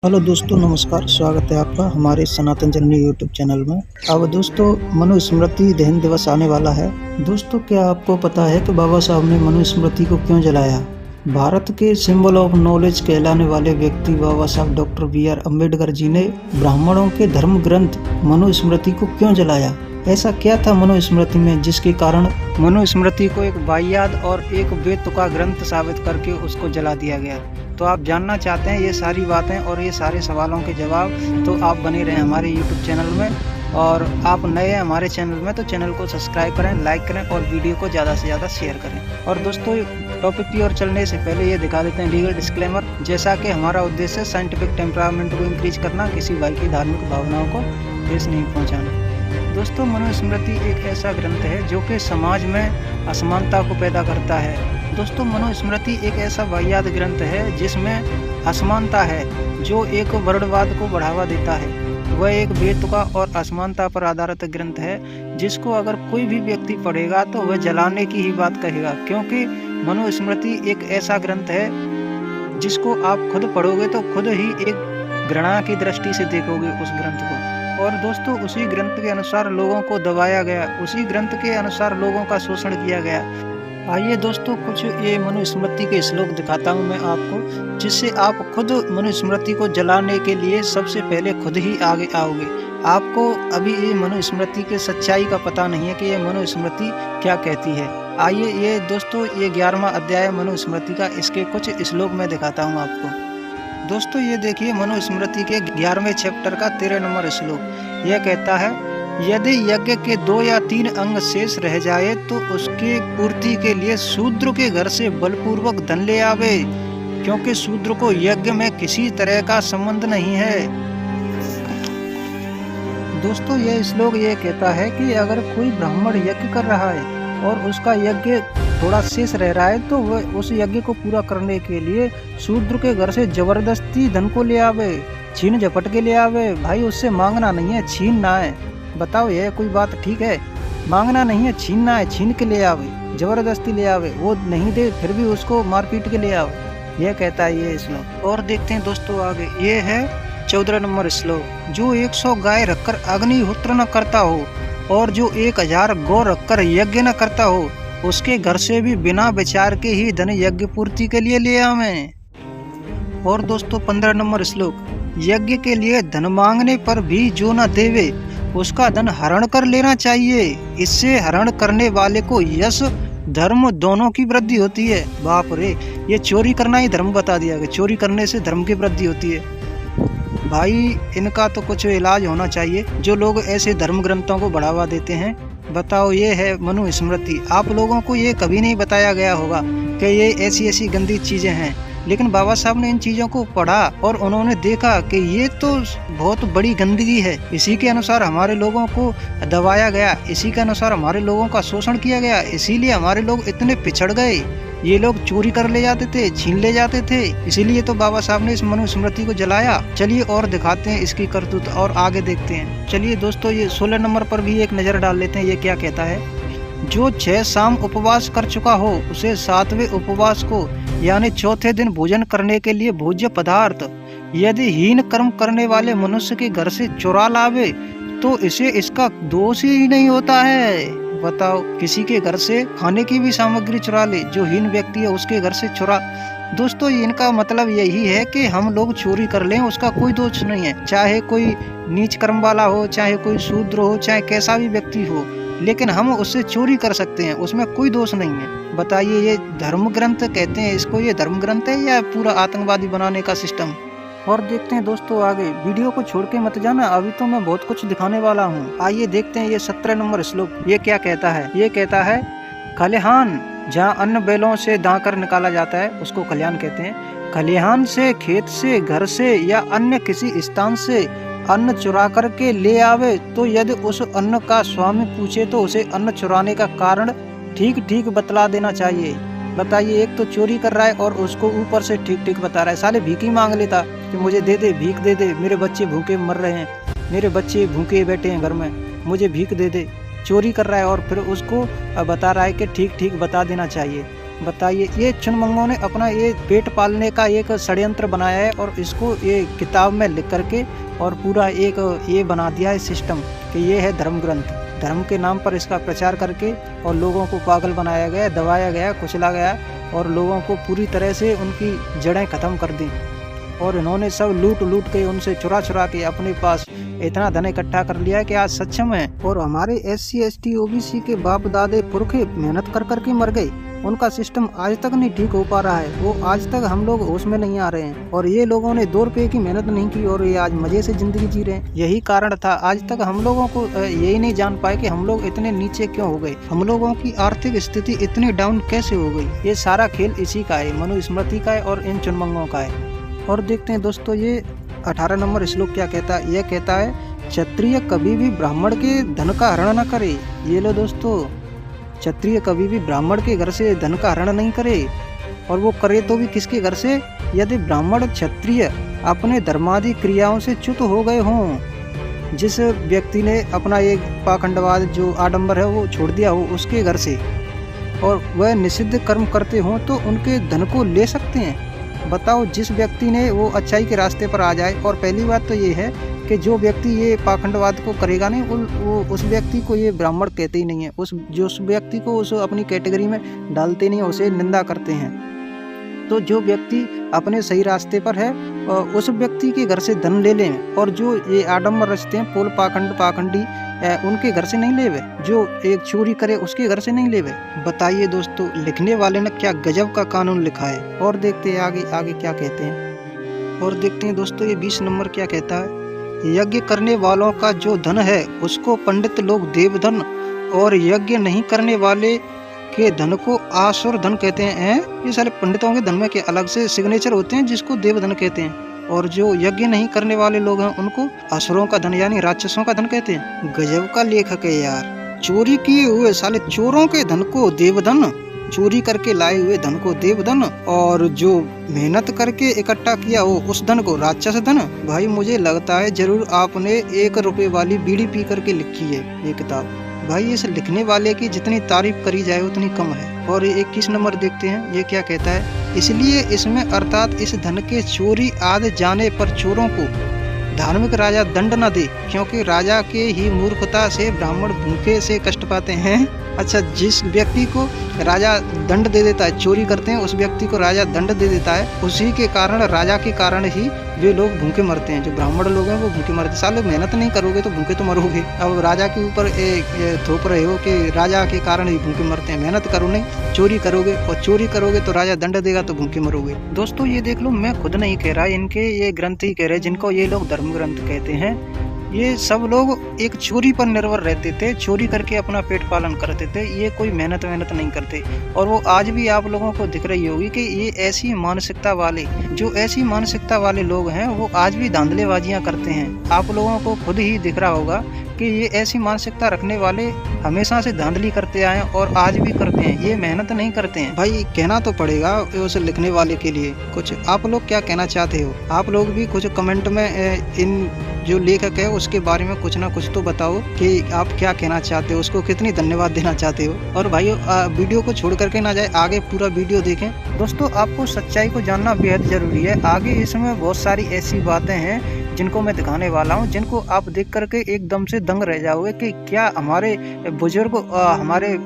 Hello दोस्तों, नमस्कार। स्वागत है आपका हमारे सनातन जननी यूट्यूब चैनल में। अब दोस्तों, मनुस्मृति दहन दिवस आने वाला है। दोस्तों, क्या आपको पता है कि बाबा साहब ने मनुस्मृति को क्यों जलाया? भारत के सिंबल ऑफ नॉलेज कहलाने वाले व्यक्ति बाबा साहब डॉक्टर BR अम्बेडकर जी ने ब्राह्मणों के धर्म ग्रंथ मनुस्मृति को क्यों जलाया? ऐसा क्या था मनुस्मृति में जिसके कारण मनुस्मृति को एक वाहियात और एक बेतुका ग्रंथ साबित करके उसको जला दिया गया? तो आप जानना चाहते हैं ये सारी बातें और ये सारे सवालों के जवाब, तो आप बने रहें हमारे YouTube चैनल में। और आप नए हैं हमारे चैनल में तो चैनल को सब्सक्राइब करें, लाइक करें और वीडियो को ज़्यादा से ज़्यादा शेयर करें। और दोस्तों, टॉपिक की ओर चलने से पहले ये दिखा देते हैं लीगल डिस्क्लेमर। जैसा कि हमारा उद्देश्य साइंटिफिक टेम्परामेंट को इंक्रीज करना, किसी भाई की धार्मिक भावनाओं को ठेस नहीं पहुँचाना। दोस्तों, मनुस्मृति एक ऐसा ग्रंथ है जो कि समाज में असमानता को पैदा करता है। दोस्तों, मनुस्मृति एक ऐसा वाहियात ग्रंथ है जिसमें असमानता है, जो एक वर्णवाद को बढ़ावा देता है। वह एक बेतुका और असमानता पर आधारित ग्रंथ है जिसको अगर कोई भी व्यक्ति पढ़ेगा तो वह जलाने की ही बात कहेगा, क्योंकि मनुस्मृति एक ऐसा ग्रंथ है जिसको आप खुद पढ़ोगे तो खुद ही एक घृणा की दृष्टि से देखोगे उस ग्रंथ को। और दोस्तों, उसी ग्रंथ के अनुसार लोगों को दबाया गया, उसी ग्रंथ के अनुसार लोगों का शोषण किया गया। आइए दोस्तों, कुछ ये मनुस्मृति के श्लोक दिखाता हूँ मैं आपको, जिससे आप खुद मनुस्मृति को जलाने के लिए सबसे पहले खुद ही आगे आओगे। आपको अभी ये मनुस्मृति के सच्चाई का पता नहीं है कि ये मनुस्मृति क्या कहती है। आइए ये दोस्तों, ये 11वां अध्याय मनुस्मृति का, इसके कुछ श्लोक मैं दिखाता हूँ आपको। दोस्तों, ये देखिए मनुस्मृति के 11वें चैप्टर का 13 नंबर श्लोक। यह कहता है, यदि यज्ञ के 2 या 3 अंग शेष रह जाए तो उसके पूर्ति के लिए शूद्र के घर से बलपूर्वक धन ले आवे, क्योंकि शूद्र को यज्ञ में किसी तरह का संबंध नहीं है। दोस्तों, यह श्लोक ये कहता है कि अगर कोई ब्राह्मण यज्ञ कर रहा है और उसका यज्ञ थोड़ा शेष रह रहा है तो वह उस यज्ञ को पूरा करने के लिए शूद्र के घर से जबरदस्ती धन को ले आवे, छीन झपट के ले आवे। भाई, उससे मांगना नहीं है, छीनना है। बताओ, यह कोई बात ठीक है? मांगना नहीं है, छीनना है, छीन के ले आवे, जबरदस्ती ले आवे। वो नहीं दे फिर भी उसको मार पीट के ले आवे, यह कहता है ये श्लोक। और देखते हैं दोस्तों आगे, ये है 14 नंबर श्लोक। जो 100 गाय रखकर अग्निहोत्र न करता हो और जो 1000 गौ रखकर यज्ञ न करता हो, उसके घर से भी बिना विचार के ही धन यज्ञ पूर्ति के लिए ले आवे। और दोस्तों, 15 नंबर श्लोक। यज्ञ के लिए धन मांगने पर भी जो न देवे उसका धन हरण कर लेना चाहिए, इससे हरण करने वाले को यश धर्म दोनों की वृद्धि होती है। बाप रे, ये चोरी करना ही धर्म बता दिया गया, चोरी करने से धर्म की वृद्धि होती है। भाई, इनका तो कुछ इलाज होना चाहिए, जो लोग ऐसे धर्म ग्रंथों को बढ़ावा देते हैं। बताओ, ये है मनुस्मृति। आप लोगों को ये कभी नहीं बताया गया होगा कि ये ऐसी ऐसी गंदी चीजें हैं, लेकिन बाबा साहब ने इन चीज़ों को पढ़ा और उन्होंने देखा कि ये तो बहुत बड़ी गंदगी है। इसी के अनुसार हमारे लोगों को दबाया गया, इसी के अनुसार हमारे लोगों का शोषण किया गया, इसीलिए हमारे लोग इतने पिछड़ गए। ये लोग चोरी कर ले जाते थे, छीन ले जाते थे, इसीलिए तो बाबा साहब ने इस मनुस्मृति को जलाया। चलिए और दिखाते हैं इसकी करतूत और आगे देखते हैं। चलिए दोस्तों, ये 16 नंबर पर भी एक नज़र डाल लेते हैं, ये क्या कहता है। जो 6 शाम उपवास कर चुका हो उसे 7वें उपवास को यानी चौथे दिन भोजन करने के लिए भोज्य पदार्थ यदि हीन कर्म करने वाले मनुष्य के घर से चुरा लावे तो इसे इसका दोष ही नहीं होता है। बताओ, किसी के घर से खाने की भी सामग्री चुरा ले, जो हीन व्यक्ति है उसके घर से चुरा। दोस्तों, इनका मतलब यही है कि हम लोग चोरी कर लें उसका कोई दोष नहीं है, चाहे कोई नीच कर्म वाला हो, चाहे कोई शूद्र हो, चाहे कैसा भी व्यक्ति हो, लेकिन हम उससे चोरी कर सकते हैं, उसमें कोई दोष नहीं है। बताइए, ये धर्म ग्रंथ कहते हैं इसको, ये धर्म ग्रंथ है या पूरा आतंकवादी बनाने का सिस्टम? और देखते हैं दोस्तों आगे। वीडियो को छोड़ के मत जाना, अभी तो मैं बहुत कुछ दिखाने वाला हूँ। आइए देखते हैं ये 17 नंबर श्लोक। ये क्या कहता है? ये कहता है, खलिहान जहाँ अन्न बैलों से दाकर निकाला जाता है उसको खलिहान कहते हैं। खलिहान से, खेत से, घर से या अन्य किसी स्थान से अन्न चुरा करके ले आवे तो यदि उस अन्न का स्वामी पूछे तो उसे अन्न चुराने का कारण ठीक ठीक बतला देना चाहिए। बताइए, एक तो चोरी कर रहा है और उसको ऊपर से ठीक ठीक बता रहा है। साले भीख ही मांग लेता कि मुझे दे दे, भीख दे दे, मेरे बच्चे भूखे मर रहे हैं, मेरे बच्चे भूखे बैठे हैं घर में, मुझे भीख दे दे। चोरी कर रहा है और फिर उसको बता रहा है कि ठीक ठीक बता देना चाहिए। बताइए, ये चुनमंगों ने अपना ये पेट पालने का एक षड्यंत्र बनाया है और इसको ये किताब में लिख करके और पूरा एक ये बना दिया है सिस्टम कि ये है धर्म ग्रंथ। धर्म के नाम पर इसका प्रचार करके और लोगों को पागल बनाया गया, दबाया गया, कुचला गया और लोगों को पूरी तरह से उनकी जड़ें खत्म कर दी। और इन्होंने सब लूट के उनसे चुरा के अपने पास इतना धन इकट्ठा कर लिया है कि आज सक्षम है। और हमारे SC ST OBC के बाप दादे पुरखे मेहनत कर के मर गए, उनका सिस्टम आज तक नहीं ठीक हो पा रहा है। वो आज तक हम लोग होश में नहीं आ रहे हैं और ये लोगों ने 2 रुपए की मेहनत नहीं की और ये आज मजे से जिंदगी जी रहे हैं। यही कारण था आज तक हम लोगों को यही नहीं जान पाए कि हम लोग इतने नीचे क्यों हो गए, हम लोगों की आर्थिक स्थिति इतनी डाउन कैसे हो गई। ये सारा खेल इसी का है, मनुस्मृति का है और इन चुनमंगों का है। और देखते हैं दोस्तों ये 18 नंबर श्लोक क्या कहता है। यह कहता है, क्षत्रिय कभी भी ब्राह्मण के धन का हरण न करे। ये लो दोस्तों, क्षत्रिय कभी भी ब्राह्मण के घर से धन का हरण नहीं करे, और वो करे तो भी किसके घर से, यदि ब्राह्मण क्षत्रिय अपने धर्मादि क्रियाओं से च्युत हो गए हों। जिस व्यक्ति ने अपना एक पाखंडवाद जो आडंबर है वो छोड़ दिया हो उसके घर से, और वह निषिद्ध कर्म करते हों तो उनके धन को ले सकते हैं। बताओ, जिस व्यक्ति ने वो अच्छाई के रास्ते पर आ जाए, और पहली बात तो ये है कि जो व्यक्ति ये पाखंडवाद को करेगा नहीं वो उस व्यक्ति को ये ब्राह्मण कहते ही नहीं है, उस व्यक्ति को उस अपनी कैटेगरी में डालते नहीं, उसे निंदा करते हैं। तो जो व्यक्ति अपने सही रास्ते पर है उस व्यक्ति के घर से धन ले लें, और जो ये आडंबर रचते हैं पोल पाखंडी उनके घर से नहीं लेवे, जो एक चोरी करे उसके घर से नहीं लेवे। बताइए दोस्तों, लिखने वाले ने क्या गजब का कानून लिखा है। और देखते हैं आगे क्या कहते हैं। और देखते हैं दोस्तों ये 20 नंबर क्या कहता है। यज्ञ करने वालों का जो धन है उसको पंडित लोग देवधन, और यज्ञ नहीं करने वाले के धन को आसुर धन कहते हैं। ये सारे पंडितों के धन में के अलग से सिग्नेचर होते हैं जिसको देवधन कहते हैं, और जो यज्ञ नहीं करने वाले लोग हैं उनको असुरों का धन यानी राक्षसों का धन कहते हैं। गजब का लेखक है यार। चोरी किए हुए साले चोरों के धन को देवधन, चोरी करके लाए हुए धन को देवधन, और जो मेहनत करके इकट्ठा किया हो उस धन को राक्षस धन। भाई मुझे लगता है जरूर आपने 1 रुपए वाली बीड़ी पी करके लिखी है ये किताब। भाई इस लिखने वाले की जितनी तारीफ करी जाए उतनी कम है। और 21 नंबर देखते हैं ये क्या कहता है। इसलिए इसमें अर्थात इस धन के चोरी आदि जाने पर चोरों को धार्मिक राजा दंड न दे, क्योंकि राजा के ही मूर्खता से ब्राह्मण भूखे से कष्ट पाते हैं। अच्छा, जिस व्यक्ति को राजा दंड दे देता है, चोरी करते हैं उस व्यक्ति को राजा दंड दे देता है, उसी के कारण राजा के कारण ही वे लोग भूखे मरते हैं। जो ब्राह्मण लोग हैं वो भूखे मरते हैं। सालों मेहनत नहीं करोगे तो भूखे तो मरोगे। अब राजा के ऊपर थोप रहे हो कि राजा के कारण ही भूखे मरते हैं। मेहनत करो नहीं, चोरी करोगे, और चोरी करोगे तो राजा दंड देगा तो भूखे मरोगे। दोस्तों ये देख लो, मैं खुद नहीं कह रहा, इनके ये ग्रंथ ही कह रहे जिनको ये लोग धर्म ग्रंथ कहते हैं। ये सब लोग एक चोरी पर निर्भर रहते थे, चोरी करके अपना पेट पालन करते थे। ये कोई मेहनत नहीं करते, और वो आज भी आप लोगों को दिख रही होगी कि ये ऐसी मानसिकता वाले लोग हैं वो आज भी धांधलेबाजियां करते हैं। आप लोगों को खुद ही दिख रहा होगा कि ये ऐसी मानसिकता रखने वाले हमेशा से धांधली करते आए और आज भी करते हैं। ये मेहनत नहीं करते हैं। भाई कहना तो पड़ेगा उस लिखने वाले के लिए कुछ। आप लोग क्या कहना चाहते हो? आप लोग भी कुछ कमेंट में इन जो लेखक है उसके बारे में कुछ ना कुछ तो बताओ कि आप क्या कहना चाहते हो, उसको कितनी धन्यवाद देना चाहते हो। और भाई वीडियो को छोड़ करके ना जाए, आगे पूरा वीडियो देखें। दोस्तों आपको सच्चाई को जानना बेहद जरूरी है। आगे इसमें बहुत सारी ऐसी बातें हैं जिनको मैं दिखाने वाला हूं, जिनको आप देख करके एकदम से दंग रह जाओगे कि क्या हमारे बुजुर्ग हमारे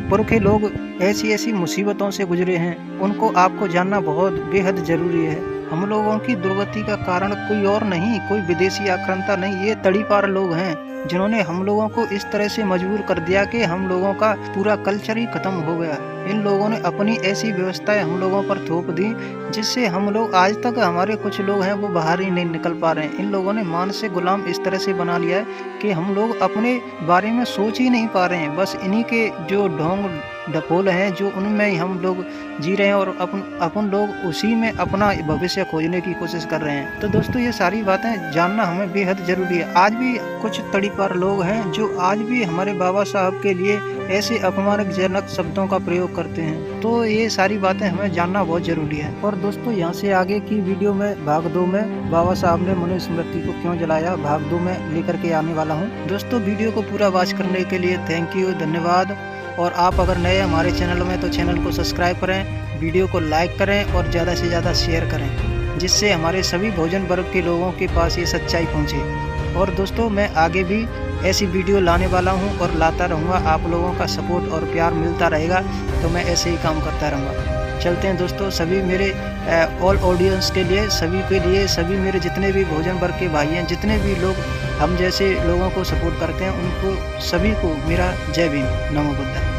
पुरखे लोग ऐसी मुसीबतों से गुजरे हैं। उनको आपको जानना बहुत बेहद जरूरी है। हम लोगों की दुर्गति का कारण कोई और नहीं, कोई विदेशी आक्रांता नहीं, ये तड़ीपार लोग हैं जिन्होंने हम लोगों को इस तरह से मजबूर कर दिया कि हम लोगों का पूरा कल्चर ही खत्म हो गया। इन लोगों ने अपनी ऐसी व्यवस्थाएं हम लोगों पर थोप दी जिससे हम लोग आज तक हमारे कुछ लोग हैं वो बाहर ही नहीं निकल पा रहे हैं। इन लोगों ने मान से गुलाम इस तरह से बना लिया है कि हम लोग अपने बारे में सोच ही नहीं पा रहे हैं। बस इन्हीं के जो ढोंग ढपोल हैं जो उनमें ही हम लोग जी रहे हैं और अपन लोग उसी में अपना भविष्य खोजने की कोशिश कर रहे हैं। तो दोस्तों ये सारी बातें जानना हमें बेहद जरूरी है। आज भी कुछ तड़ीपार लोग हैं जो आज भी हमारे बाबा साहब के लिए ऐसे अपमानजनक शब्दों का प्रयोग करते हैं। तो ये सारी बातें हमें जानना बहुत जरूरी है। और दोस्तों यहाँ से आगे की वीडियो में भाग 2 में बाबा साहब ने मनुस्मृति को क्यों जलाया भाग 2 में लेकर के आने वाला हूँ। दोस्तों वीडियो को पूरा वॉच करने के लिए थैंक यू, धन्यवाद। और आप अगर नए हमारे चैनल में तो चैनल को सब्सक्राइब करें, वीडियो को लाइक करें और ज़्यादा से ज़्यादा शेयर करें, जिससे हमारे सभी भोजन वर्ग के लोगों के पास ये सच्चाई पहुँचे। और दोस्तों मैं आगे भी ऐसी वीडियो लाने वाला हूँ और लाता रहूँगा। आप लोगों का सपोर्ट और प्यार मिलता रहेगा तो मैं ऐसे ही काम करता रहूँगा। चलते हैं दोस्तों, सभी मेरे ऑल ऑडियंस के लिए, सभी के लिए, सभी मेरे जितने भी भोजन वर्ग के भाई हैं, जितने भी लोग हम जैसे लोगों को सपोर्ट करते हैं, उनको सभी को मेरा जय भीम, नमो बुद्धाय।